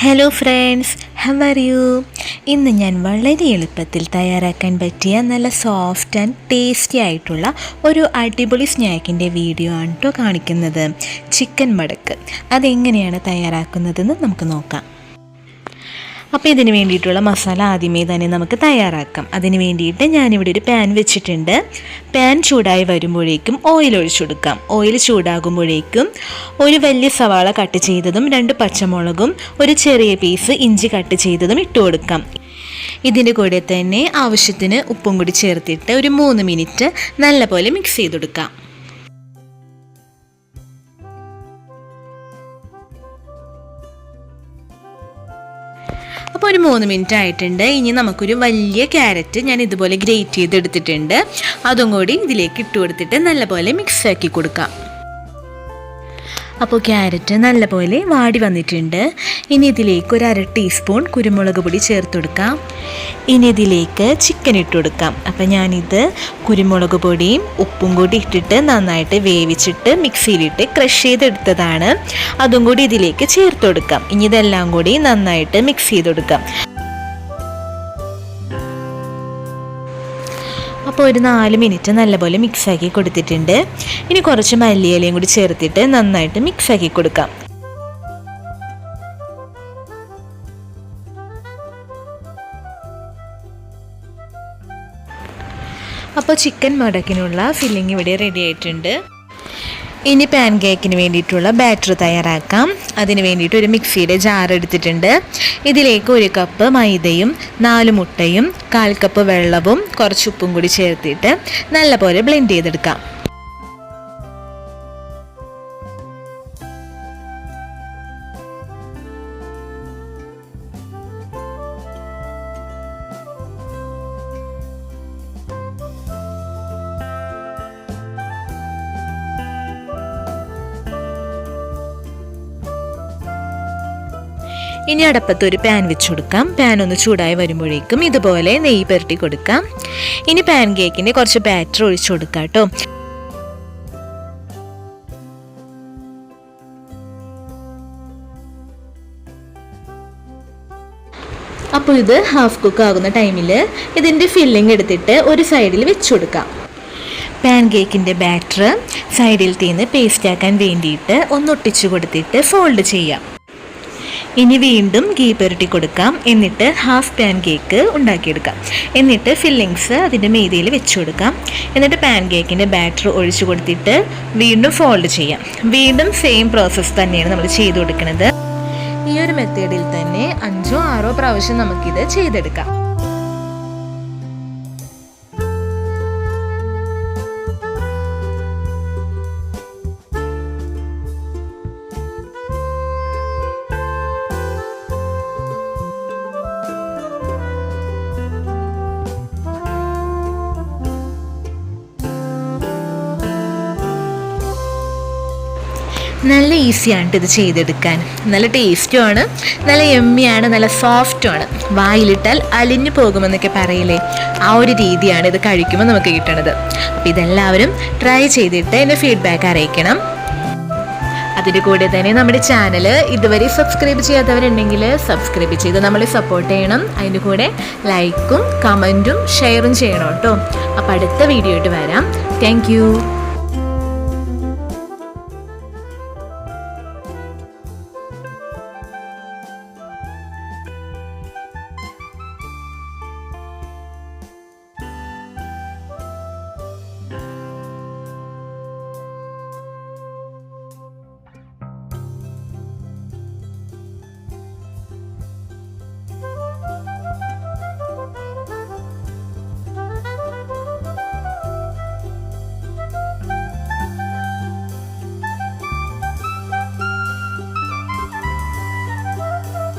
Hello friends, how are you? ഇന്ന് ഞാൻ വളരെ എളുപ്പത്തിൽ തയ്യാറാക്കാൻ പറ്റിയ നല്ല സോഫ്റ്റ് ആൻഡ് ടേസ്റ്റി ആയിട്ടുള്ള ഒരു അടിപൊളി സ്നാക്കിൻ്റെ വീഡിയോ ആണ് കേട്ടോ കാണിക്കുന്നത്. ചിക്കൻ മടക്ക് അതെങ്ങനെയാണ് തയ്യാറാക്കുന്നതെന്ന് നമുക്ക് നോക്കാം. അപ്പോൾ ഇതിന് വേണ്ടിയിട്ടുള്ള മസാല ആദ്യമേ തന്നെ നമുക്ക് തയ്യാറാക്കാം. അതിന് വേണ്ടിയിട്ട് ഞാനിവിടെ ഒരു പാൻ വെച്ചിട്ടുണ്ട്. പാൻ ചൂടായി വരുമ്പോഴേക്കും ഓയിൽ ഒഴിച്ചു കൊടുക്കാം. ഓയിൽ ചൂടാകുമ്പോഴേക്കും ഒരു വലിയ സവാള കട്ട് ചെയ്തതും 2 പച്ചമുളകും ഒരു ചെറിയ പീസ് ഇഞ്ചി കട്ട് ചെയ്തതും ഇട്ട് കൊടുക്കാം. ഇതിൻ്റെ കൂടെ തന്നെ ആവശ്യത്തിന് ഉപ്പും കൂടി ചേർത്തിട്ട് ഒരു 3 മിനിറ്റ് നല്ലപോലെ മിക്സ് ചെയ്ത് കൊടുക്കാം. അപ്പോൾ ഒരു 3 മിനിറ്റ് ആയിട്ടുണ്ട്. ഇനി നമുക്കൊരു വലിയ ക്യാരറ്റ് ഞാൻ ഇതുപോലെ ഗ്രേറ്റ് ചെയ്തെടുത്തിട്ടുണ്ട്. അതും കൂടി ഇതിലേക്ക് ഇട്ട് കൊടുത്തിട്ട് നല്ലപോലെ മിക്സ് ആക്കി കൊടുക്കാം. അപ്പോൾ ക്യാരറ്റ് നല്ലപോലെ വാടി വന്നിട്ടുണ്ട്. ഇനി ഇതിലേക്ക് ഒരു 1/2 ടീസ്പൂൺ കുരുമുളക് പൊടി ചേർത്ത് കൊടുക്കാം. ഇനി ഇതിലേക്ക് ചിക്കൻ ഇട്ട് കൊടുക്കാം. അപ്പോൾ ഞാനിത് കുരുമുളക് പൊടിയും ഉപ്പും കൂടി ഇട്ടിട്ട് നന്നായിട്ട് വേവിച്ചിട്ട് മിക്സിയിലിട്ട് ക്രഷ് ചെയ്തെടുത്തതാണ്. അതും കൂടി ഇതിലേക്ക് ചേർത്ത് കൊടുക്കാം. ഇനി ഇതെല്ലാം കൂടി നന്നായിട്ട് മിക്സ് ചെയ്ത് കൊടുക്കാം. അപ്പോൾ ഒരു 4 മിനിറ്റ് നല്ലപോലെ മിക്സാക്കി കൊടുത്തിട്ടുണ്ട്. ഇനി കുറച്ച് മല്ലിയിലയും കൂടി ചേർത്തിട്ട് നന്നായിട്ട് മിക്സാക്കി കൊടുക്കാം. അപ്പോൾ ചിക്കൻ മടക്കിനുള്ള ഫില്ലിംഗ് ഇവിടെ റെഡി ആയിട്ടുണ്ട്. ഇനി പാൻ കേക്കിന് വേണ്ടിയിട്ടുള്ള ബാറ്റർ തയ്യാറാക്കാം. അതിന് വേണ്ടിയിട്ട് ഒരു മിക്സിയുടെ ജാർ എടുത്തിട്ടുണ്ട്. ഇതിലേക്ക് 1 കപ്പ് മൈദയും 4 മുട്ടയും 1/4 കപ്പ് വെള്ളവും കുറച്ച് ഉപ്പും കൂടി ചേർത്തിട്ട് നല്ലപോലെ ബ്ലെൻഡ് ചെയ്തെടുക്കാം. ഇനി അടുപ്പത്ത് ഒരു പാൻ വെച്ച് കൊടുക്കാം. പാൻ ഒന്ന് ചൂടായി വരുമ്പോഴേക്കും ഇതുപോലെ നെയ്യ് പുരട്ടി കൊടുക്കാം. ഇനി പാൻ കേക്കിന് കുറച്ച് ബാറ്റർ ഒഴിച്ചു കൊടുക്കാം കേട്ടോ. അപ്പോൾ ഇത് ഹാഫ് കുക്ക് ആകുന്ന ടൈമിൽ ഇതിൻ്റെ ഫില്ലിംഗ് എടുത്തിട്ട് ഒരു സൈഡിൽ വെച്ച് കൊടുക്കാം. പാൻ കേക്കിൻ്റെ ബാറ്റർ സൈഡിൽ തീന്ന് പേസ്റ്റ് ആക്കാൻ വേണ്ടിയിട്ട് ഒന്ന് ഒട്ടിച്ചു കൊടുത്തിട്ട് ഫോൾഡ് ചെയ്യാം. ഇനി വീണ്ടും ഗീ പുരട്ടി കൊടുക്കാം. എന്നിട്ട് ഹാഫ് പാൻ കേക്ക് ഉണ്ടാക്കിയെടുക്കാം. എന്നിട്ട് ഫില്ലിങ്സ് അതിൻ്റെ മീതയിൽ വെച്ച് കൊടുക്കാം. എന്നിട്ട് പാൻ കേക്കിൻ്റെ ബാറ്റർ ഒഴിച്ചു കൊടുത്തിട്ട് വീണ്ടും ഫോൾഡ് ചെയ്യാം. വീണ്ടും സെയിം പ്രോസസ്സ് തന്നെയാണ് നമ്മൾ ചെയ്ത് കൊടുക്കുന്നത്. ഈ ഒരു മെത്തേഡിൽ തന്നെ 5 or 6 പ്രാവശ്യം നമുക്കിത് ചെയ്തെടുക്കാം. നല്ല ഈസിയാണ് ഇത് ചെയ്തെടുക്കാൻ. നല്ല ടേസ്റ്റുമാണ്, നല്ല യമ്മിയാണ്, നല്ല സോഫ്റ്റുമാണ്. വായിലിട്ടാൽ അലിഞ്ഞു പോകുമെന്നൊക്കെ പറയില്ലേ, ആ ഒരു രീതിയാണ് ഇത് കഴിക്കുമ്പോൾ നമുക്ക് കിട്ടണത്. അപ്പോൾ ഇതെല്ലാവരും ട്രൈ ചെയ്തിട്ട് എൻ്റെ ഫീഡ്ബാക്ക് അറിയിക്കണം. അതിൻ്റെ കൂടെ തന്നെ നമ്മുടെ ചാനൽ ഇതുവരെ സബ്സ്ക്രൈബ് ചെയ്യാത്തവരുണ്ടെങ്കിൽ സബ്സ്ക്രൈബ് ചെയ്ത് നമ്മളെ സപ്പോർട്ട് ചെയ്യണം. അതിൻ്റെ കൂടെ ലൈക്കും കമൻറ്റും ഷെയറും ചെയ്യണം കേട്ടോ. അപ്പോൾ അടുത്ത വീഡിയോ ആയിട്ട് വരാം. Thank you.